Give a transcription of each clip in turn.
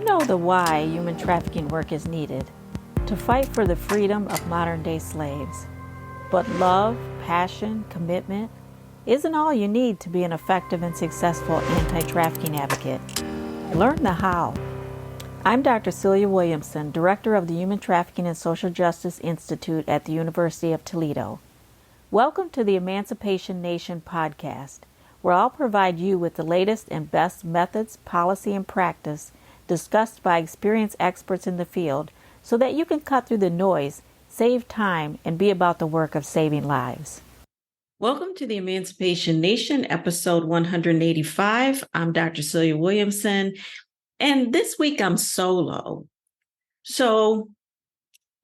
We know the why human trafficking work is needed, to fight for the freedom of modern-day slaves. But love, passion, commitment isn't all you need to be an effective and successful anti-trafficking advocate. Learn the how. I'm Dr. Celia Williamson, Director of the Human Trafficking and Social Justice Institute at the University of Toledo. Welcome to the Emancipation Nation podcast, where I'll provide you with the latest and best methods, policy, and practice discussed by experienced experts in the field so that you can cut through the noise, save time, and be about the work of saving lives. Welcome to the Emancipation Nation, episode 185. I'm Dr. Celia Williamson, and this week I'm solo. So,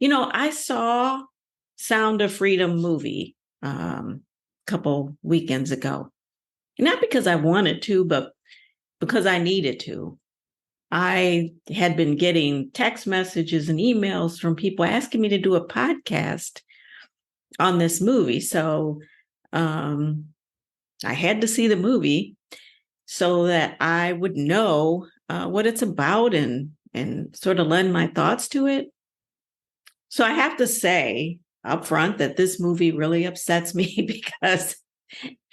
I saw Sound of Freedom movie a couple weekends ago. Not because I wanted to, but because I needed to. I had been getting text messages and emails from people asking me to do a podcast on this movie. So I had to see the movie so that I would know what it's about and sort of lend my thoughts to it. So I have to say up front that this movie really upsets me because,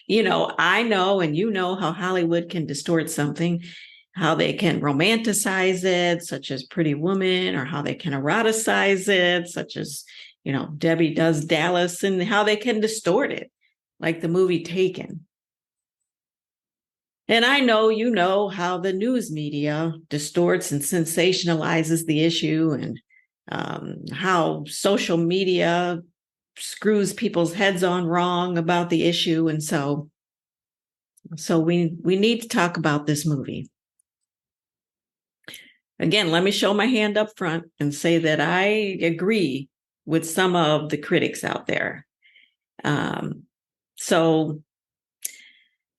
I know and you know how Hollywood can distort something, how they can romanticize it, such as Pretty Woman, or how they can eroticize it, such as, Debbie Does Dallas, and how they can distort it, like the movie Taken. And I know you know how the news media distorts and sensationalizes the issue, and how social media screws people's heads on wrong about the issue. And so we need to talk about this movie. Again, let me show my hand up front and say that I agree with some of the critics out there. So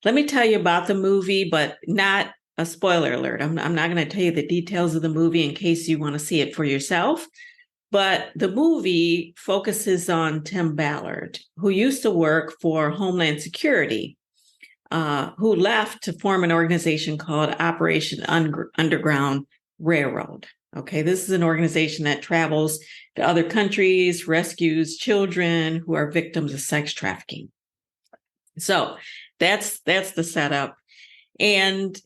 let me tell you about the movie, but not a spoiler alert. I'm not going to tell you the details of the movie in case you want to see it for yourself. But the movie focuses on Tim Ballard, who used to work for Homeland Security, who left to form an organization called Operation Underground Railroad. Okay, this is an organization that travels to other countries, rescues children who are victims of sex trafficking. So that's the setup. And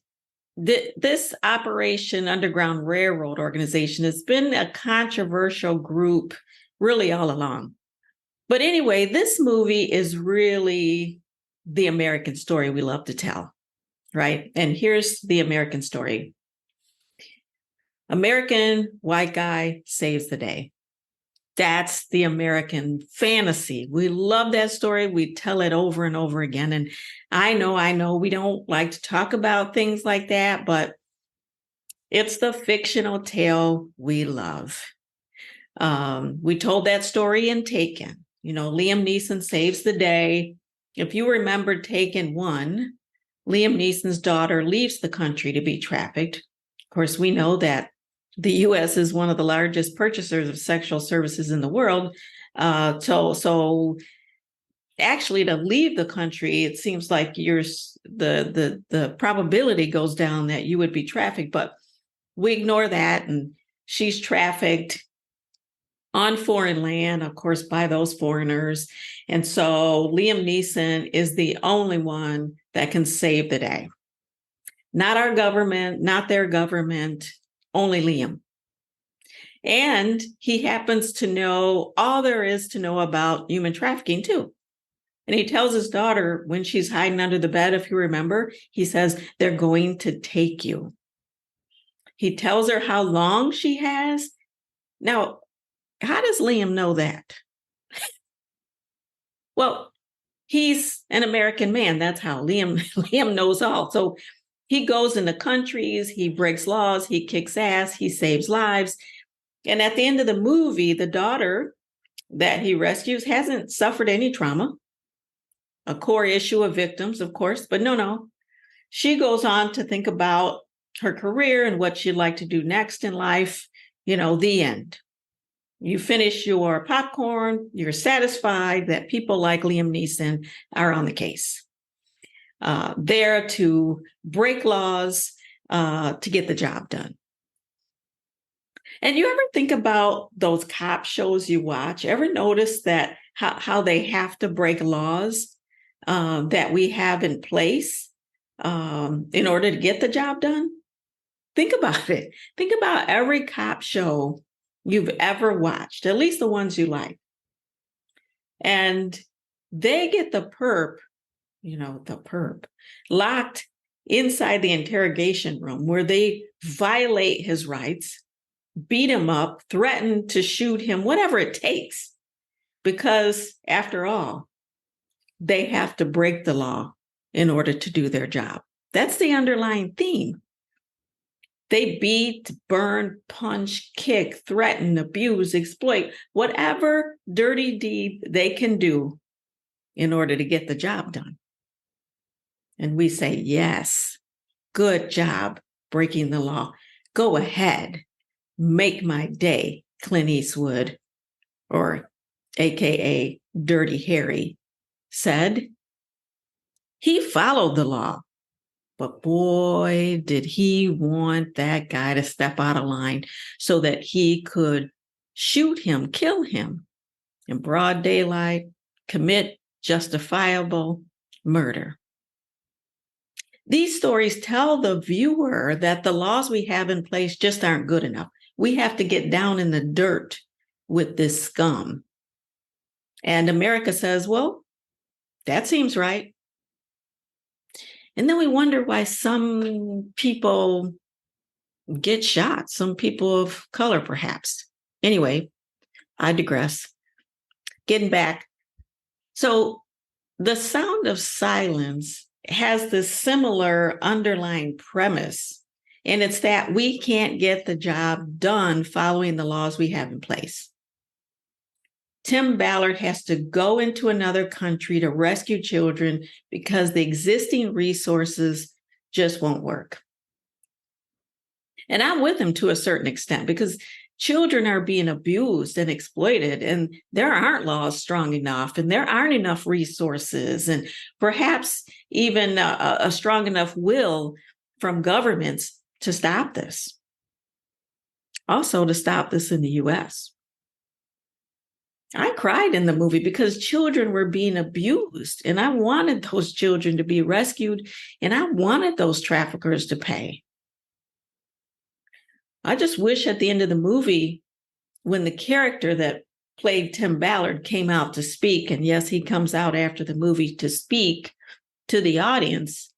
this Operation Underground Railroad organization has been a controversial group really all along. But anyway, this movie is really the American story we love to tell, right? And here's the American story. American white guy saves the day. That's the American fantasy. We love that story. We tell it over and over again. And I know we don't like to talk about things like that, but it's the fictional tale we love. We told that story in Taken. Liam Neeson saves the day. If you remember Taken 1, Liam Neeson's daughter leaves the country to be trafficked. Of course, we know that the U.S. is one of the largest purchasers of sexual services in the world. So actually, to leave the country, it seems like the probability goes down that you would be trafficked. But we ignore that, and she's trafficked on foreign land, of course, by those foreigners. And so Liam Neeson is the only one that can save the day. Not our government, not their government. Only Liam. And he happens to know all there is to know about human trafficking too. And he tells his daughter when she's hiding under the bed, if you remember, he says, they're going to take you. He tells her how long she has. Now, how does Liam know that? Well, he's an American man. That's how Liam knows all. So he goes into countries, he breaks laws, he kicks ass, he saves lives. And at the end of the movie, the daughter that he rescues hasn't suffered any trauma. A core issue of victims, of course, but no. She goes on to think about her career and what she'd like to do next in life. The end. You finish your popcorn, you're satisfied that people like Liam Neeson are on the case. There to break laws, to get the job done. And you ever think about those cop shows you watch? Ever notice that how they have to break laws that we have in place in order to get the job done? Think about it. Think about every cop show you've ever watched, at least the ones you like. And they get the perp, locked inside the interrogation room where they violate his rights, beat him up, threaten to shoot him, whatever it takes. Because after all, they have to break the law in order to do their job. That's the underlying theme. They beat, burn, punch, kick, threaten, abuse, exploit, whatever dirty deed they can do in order to get the job done. And we say, yes, good job breaking the law. Go ahead, make my day, Clint Eastwood, or AKA Dirty Harry, said. He followed the law. But boy, did he want that guy to step out of line so that he could shoot him, kill him in broad daylight, commit justifiable murder. These stories tell the viewer that the laws we have in place just aren't good enough. We have to get down in the dirt with this scum. And America says, well, that seems right. And then we wonder why some people get shot, some people of color, perhaps. Anyway, I digress. Getting back. So The Sound of Silence has this similar underlying premise, and it's that we can't get the job done following the laws we have in place. Tim Ballard has to go into another country to rescue children because the existing resources just won't work. And I'm with him to a certain extent because children are being abused and exploited, and there aren't laws strong enough, and there aren't enough resources, and perhaps even a strong enough will from governments to stop this. Also, to stop this in the U.S. I cried in the movie because children were being abused, and I wanted those children to be rescued, and I wanted those traffickers to pay. I just wish at the end of the movie, when the character that played Tim Ballard came out to speak, and yes, he comes out after the movie to speak to the audience,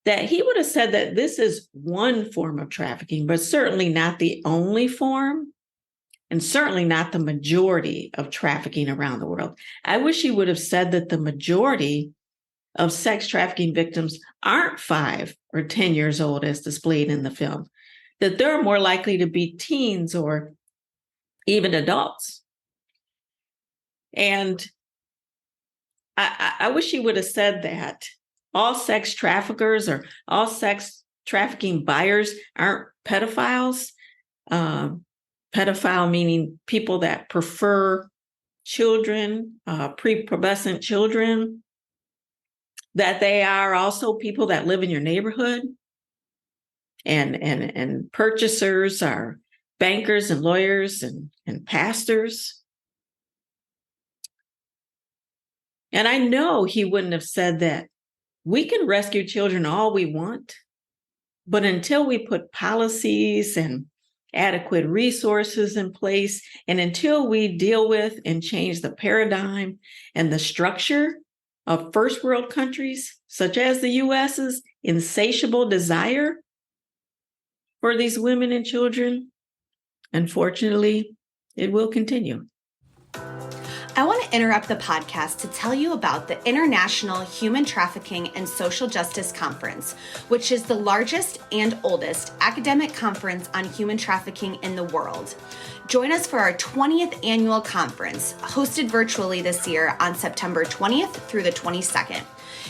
that he would have said that this is one form of trafficking, but certainly not the only form. And certainly not the majority of trafficking around the world. I wish he would have said that the majority of sex trafficking victims aren't 5 or 10 years old as displayed in the film, that they're more likely to be teens or even adults. And I wish he would have said that all sex traffickers or all sex trafficking buyers aren't pedophiles. Pedophile meaning people that prefer children, prepubescent children, that they are also people that live in your neighborhood, and purchasers are bankers and lawyers and pastors. And I know he wouldn't have said that we can rescue children all we want, but until we put policies and adequate resources in place, and until we deal with and change the paradigm and the structure of first world countries, such as the US's insatiable desire for these women and children, unfortunately, it will continue. I want to interrupt the podcast to tell you about the International Human Trafficking and Social Justice Conference, which is the largest and oldest academic conference on human trafficking in the world. Join us for our 20th annual conference, hosted virtually this year on September 20th through the 22nd.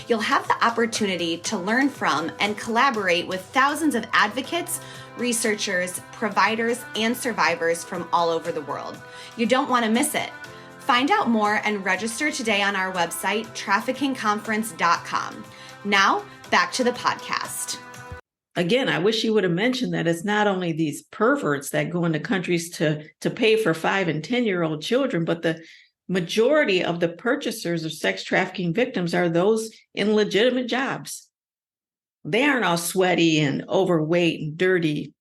You'll have the opportunity to learn from and collaborate with thousands of advocates, researchers, providers, and survivors from all over the world. You don't want to miss it. Find out more and register today on our website, traffickingconference.com. Now, back to the podcast. Again, I wish you would have mentioned that it's not only these perverts that go into countries to pay for 5 and 10-year-old children, but the majority of the purchasers of sex trafficking victims are those in legitimate jobs. They aren't all sweaty and overweight and dirty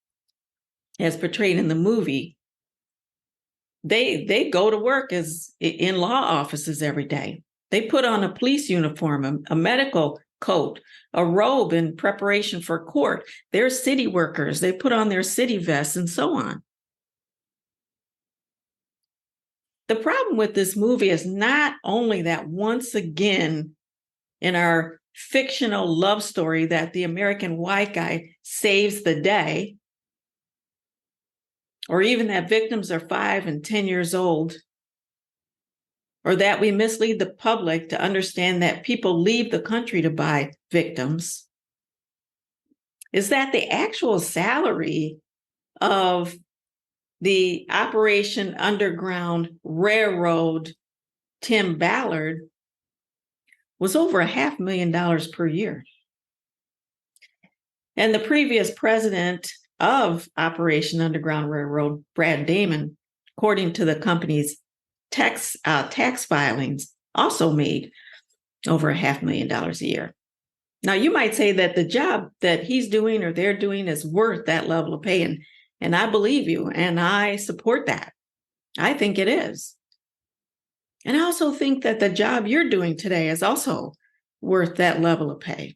as portrayed in the movie. They go to work as in law offices every day. They put on a police uniform, a medical coat, a robe in preparation for court. They're city workers. They put on their city vests and so on. The problem with this movie is not only that once again, in our fictional love story, that the American white guy saves the day, or even that victims are 5 and 10 years old, or that we mislead the public to understand that people leave the country to buy victims, is that the actual salary of the Operation Underground Railroad Tim Ballard was over $500,000 per year. And the previous president of Operation Underground Railroad, Brad Damon, according to the company's tax filings, also made over $500,000 a year. Now, you might say that the job that he's doing or they're doing is worth that level of pay, and I believe you, and I support that. I think it is. And I also think that the job you're doing today is also worth that level of pay.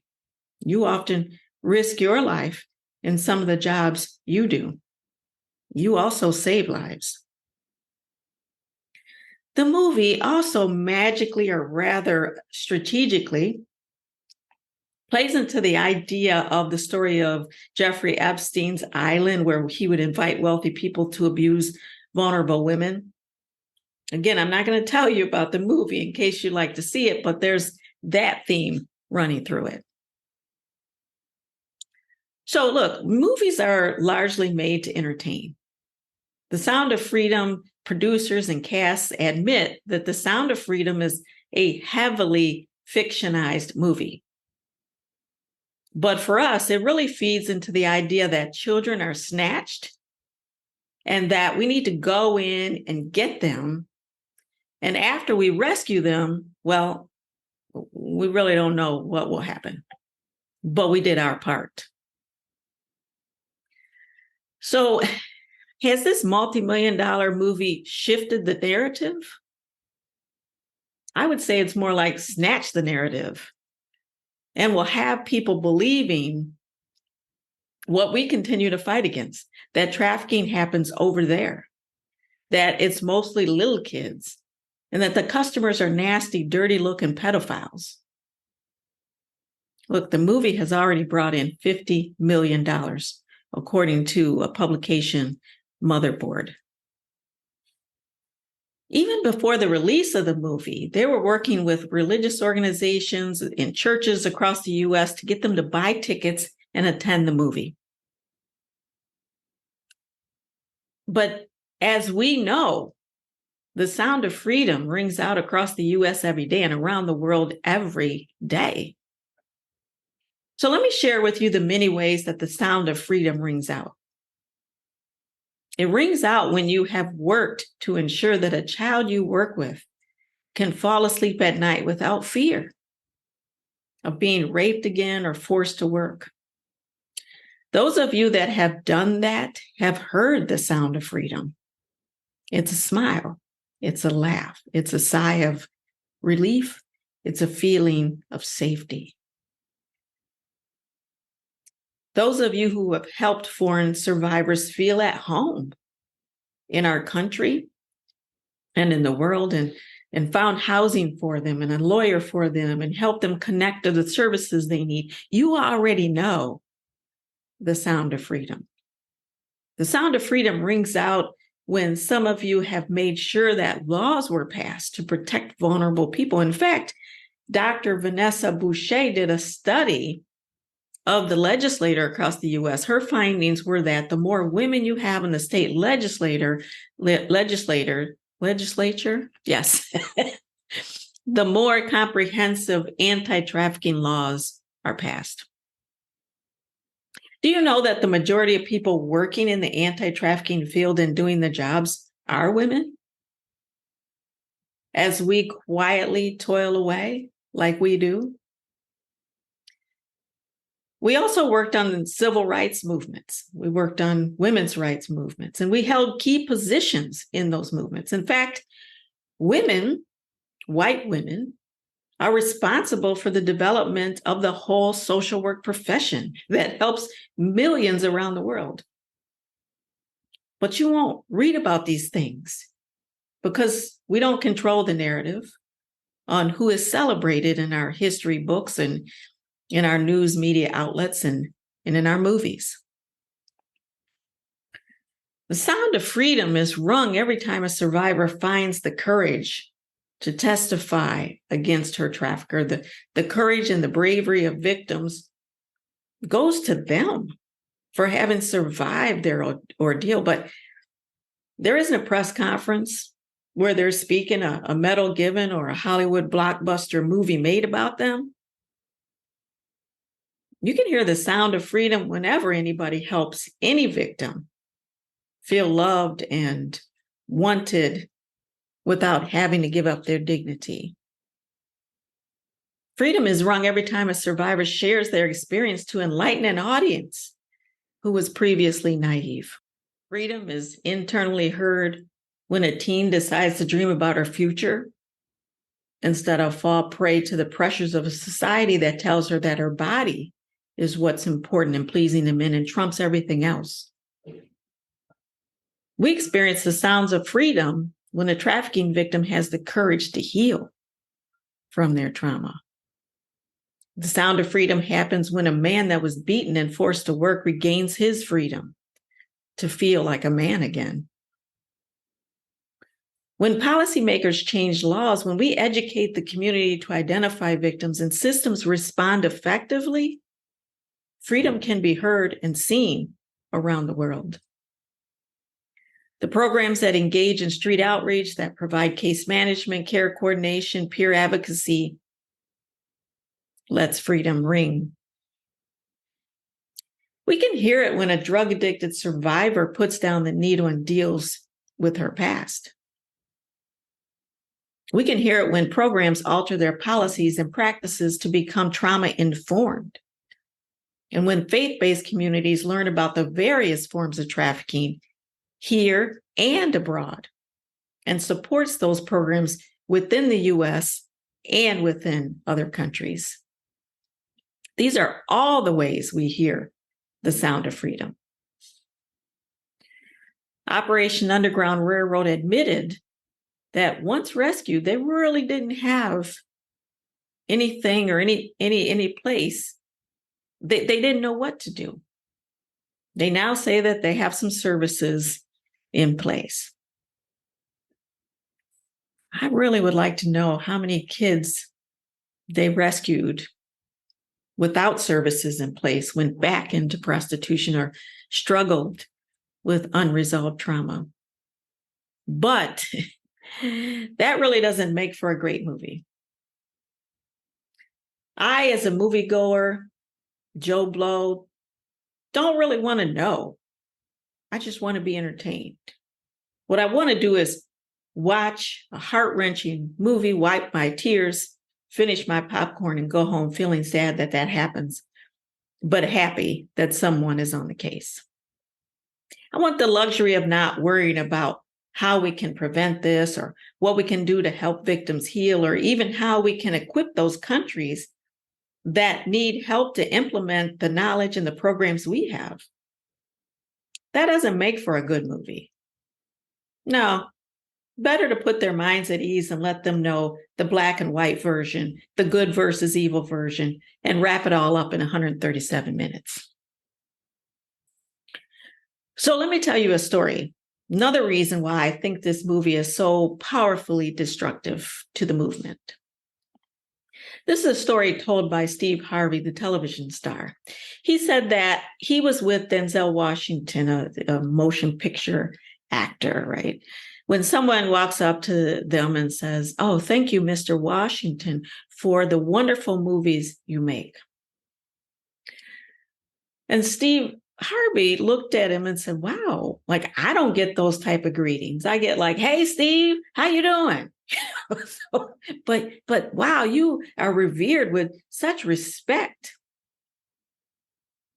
You often risk your life in some of the jobs you do. You also save lives. The movie also magically, or rather strategically, plays into the idea of the story of Jeffrey Epstein's island, where he would invite wealthy people to abuse vulnerable women. Again, I'm not going to tell you about the movie in case you'd like to see it, but there's that theme running through it. So look, movies are largely made to entertain. The Sound of Freedom producers and casts admit that The Sound of Freedom is a heavily fictionized movie. But for us, it really feeds into the idea that children are snatched and that we need to go in and get them. And after we rescue them, well, we really don't know what will happen, but we did our part. So has this multi-million-dollar movie shifted the narrative? I would say it's more like snatch the narrative and will have people believing what we continue to fight against, that trafficking happens over there, that it's mostly little kids, and that the customers are nasty, dirty-looking pedophiles. Look, the movie has already brought in $50 million, according to a publication, Motherboard. Even before the release of the movie, they were working with religious organizations and churches across the U.S. to get them to buy tickets and attend the movie. But as we know, the sound of freedom rings out across the U.S. every day and around the world every day. So let me share with you the many ways that the sound of freedom rings out. It rings out when you have worked to ensure that a child you work with can fall asleep at night without fear of being raped again or forced to work. Those of you that have done that have heard the sound of freedom. It's a smile. It's a laugh. It's a sigh of relief. It's a feeling of safety. Those of you who have helped foreign survivors feel at home in our country and in the world, and found housing for them and a lawyer for them and helped them connect to the services they need, you already know the sound of freedom. The sound of freedom rings out when some of you have made sure that laws were passed to protect vulnerable people. In fact, Dr. Vanessa Boucher did a study of the legislator across the U.S. Her findings were that the more women you have in the state legislature, yes, the more comprehensive anti-trafficking laws are passed. Do you know that the majority of people working in the anti-trafficking field and doing the jobs are women? As we quietly toil away like we do. We also worked on civil rights movements. We worked on women's rights movements, and we held key positions in those movements. In fact, women, white women, are responsible for the development of the whole social work profession that helps millions around the world. But you won't read about these things because we don't control the narrative on who is celebrated in our history books and in our news media outlets and in our movies. The sound of freedom is rung every time a survivor finds the courage to testify against her trafficker. The courage and the bravery of victims goes to them for having survived their ordeal. But there isn't a press conference where they're speaking, a medal given, or a Hollywood blockbuster movie made about them. You can hear the sound of freedom whenever anybody helps any victim feel loved and wanted without having to give up their dignity. Freedom is rung every time a survivor shares their experience to enlighten an audience who was previously naive. Freedom is internally heard when a teen decides to dream about her future instead of fall prey to the pressures of a society that tells her that her body is what's important and pleasing to men and trumps everything else. We experience the sounds of freedom when a trafficking victim has the courage to heal from their trauma. The sound of freedom happens when a man that was beaten and forced to work regains his freedom to feel like a man again. When policymakers change laws, when we educate the community to identify victims and systems respond effectively, freedom can be heard and seen around the world. The programs that engage in street outreach, that provide case management, care coordination, peer advocacy, lets freedom ring. We can hear it when a drug-addicted survivor puts down the needle and deals with her past. We can hear it when programs alter their policies and practices to become trauma-informed. And when faith-based communities learn about the various forms of trafficking here and abroad, and supports those programs within the U.S. and within other countries. These are all the ways we hear the sound of freedom. Operation Underground Railroad admitted that once rescued, they really didn't have anything or any place. They didn't know what to do. They now say that they have some services in place. I really would like to know how many kids they rescued without services in place, went back into prostitution, or struggled with unresolved trauma. But that really doesn't make for a great movie. I, as a moviegoer, Joe Blow, don't really want to know. I just want to be entertained. What I want to do is watch a heart-wrenching movie, wipe my tears, finish my popcorn, and go home feeling sad that that happens, but happy that someone is on the case. I want the luxury of not worrying about how we can prevent this or what we can do to help victims heal, or even how we can equip those countries that need help to implement the knowledge and the programs we have. That doesn't make for a good movie. No, better to put their minds at ease and let them know the black and white version, the good versus evil version, and wrap it all up in 137 minutes. So let me tell you a story. Another reason why I think this movie is so powerfully destructive to the movement. This is a story told by Steve Harvey, the television star. He said that he was with Denzel Washington, a motion picture actor, right? When someone walks up to them and says, "Oh, thank you, Mr. Washington, for the wonderful movies you make." And Steve Harvey looked at him and said, wow, like I don't get those type of greetings. I get like, hey, Steve, how you doing? but wow, you are revered with such respect.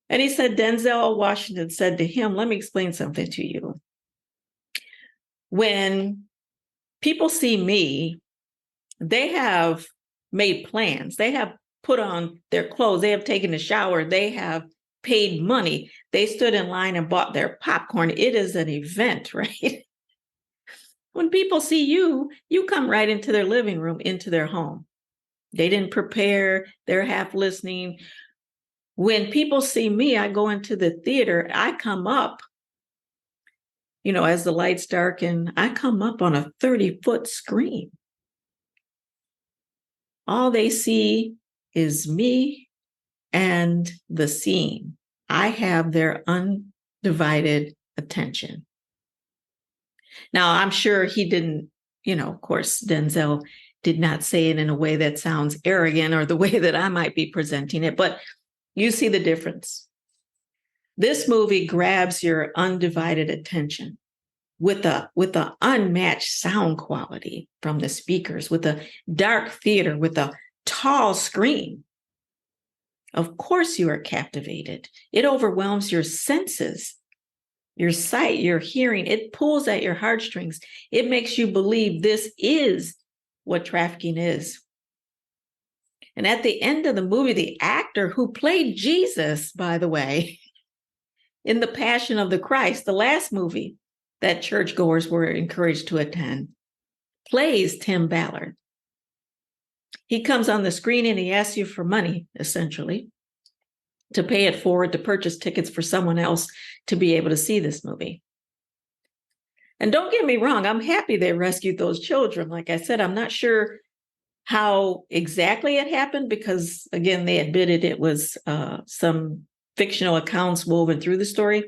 And he said, Denzel Washington said to him, let me explain something to you. When people see me, they have made plans. They have put on their clothes. They have taken a shower. They have paid money. They stood in line and bought their popcorn. It is an event, right? When people see you, you come right into their living room, into their home. They didn't prepare. They're half listening. When people see me, I go into the theater. I come up, as the lights darken, I come up on a 30-foot screen. All they see is me and the scene. I have their undivided attention. Now, I'm sure he didn't, of course, Denzel did not say it in a way that sounds arrogant or the way that I might be presenting it, but you see the difference. This movie grabs your undivided attention with a unmatched sound quality from the speakers, with a dark theater, with a tall screen. Of course you are captivated. It overwhelms your senses, your sight, your hearing. It pulls at your heartstrings. It makes you believe this is what trafficking is. And at the end of the movie, the actor who played Jesus, by the way, in The Passion of the Christ, the last movie that churchgoers were encouraged to attend, plays Tim Ballard. He comes on the screen and he asks you for money, essentially, to pay it forward, to purchase tickets for someone else to be able to see this movie. And don't get me wrong, I'm happy they rescued those children. Like I said, I'm not sure how exactly it happened because, again, they admitted it was some fictional accounts woven through the story.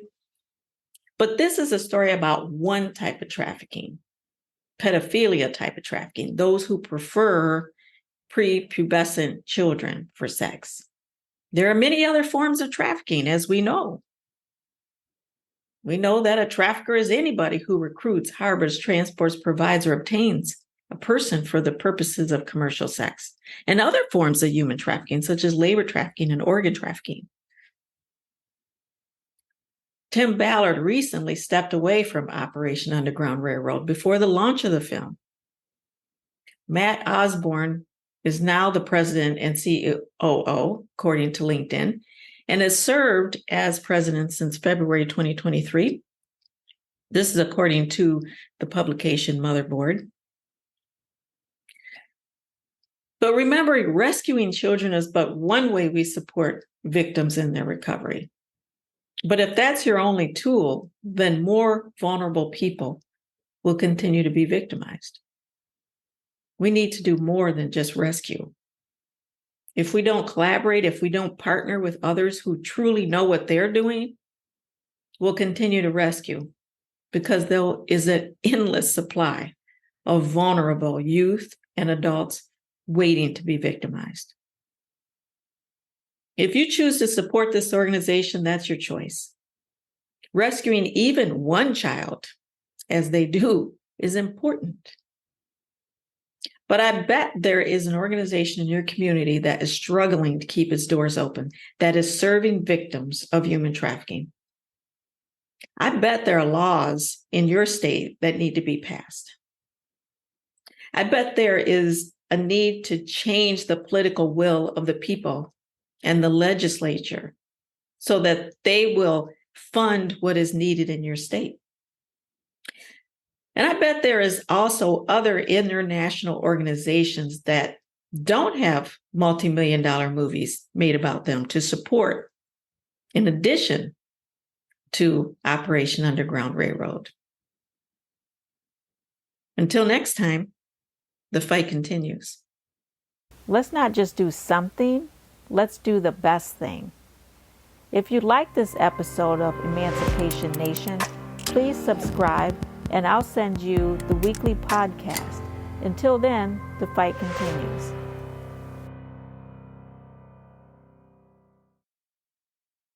But this is a story about one type of trafficking, pedophilia type of trafficking, those who prefer prepubescent children for sex. There are many other forms of trafficking, as we know. We know that a trafficker is anybody who recruits, harbors, transports, provides, or obtains a person for the purposes of commercial sex, and other forms of human trafficking, such as labor trafficking and organ trafficking. Tim Ballard recently stepped away from Operation Underground Railroad before the launch of the film. Matt Osborne is now the president and COO, according to LinkedIn, and has served as president since February 2023. This is according to the publication Motherboard. But remember, rescuing children is but one way we support victims in their recovery. But if that's your only tool, then more vulnerable people will continue to be victimized. We need to do more than just rescue. If we don't collaborate, if we don't partner with others who truly know what they're doing, we'll continue to rescue because there is an endless supply of vulnerable youth and adults waiting to be victimized. If you choose to support this organization, that's your choice. Rescuing even one child, as they do, is important. But I bet there is an organization in your community that is struggling to keep its doors open, that is serving victims of human trafficking. I bet there are laws in your state that need to be passed. I bet there is a need to change the political will of the people and the legislature so that they will fund what is needed in your state. And I bet there is also other international organizations that don't have multi-million-dollar movies made about them to support, in addition to Operation Underground Railroad. Until next time, the fight continues. Let's not just do something, let's do the best thing. If you like this episode of Emancipation Nation, please subscribe and I'll send you the weekly podcast. Until then, the fight continues.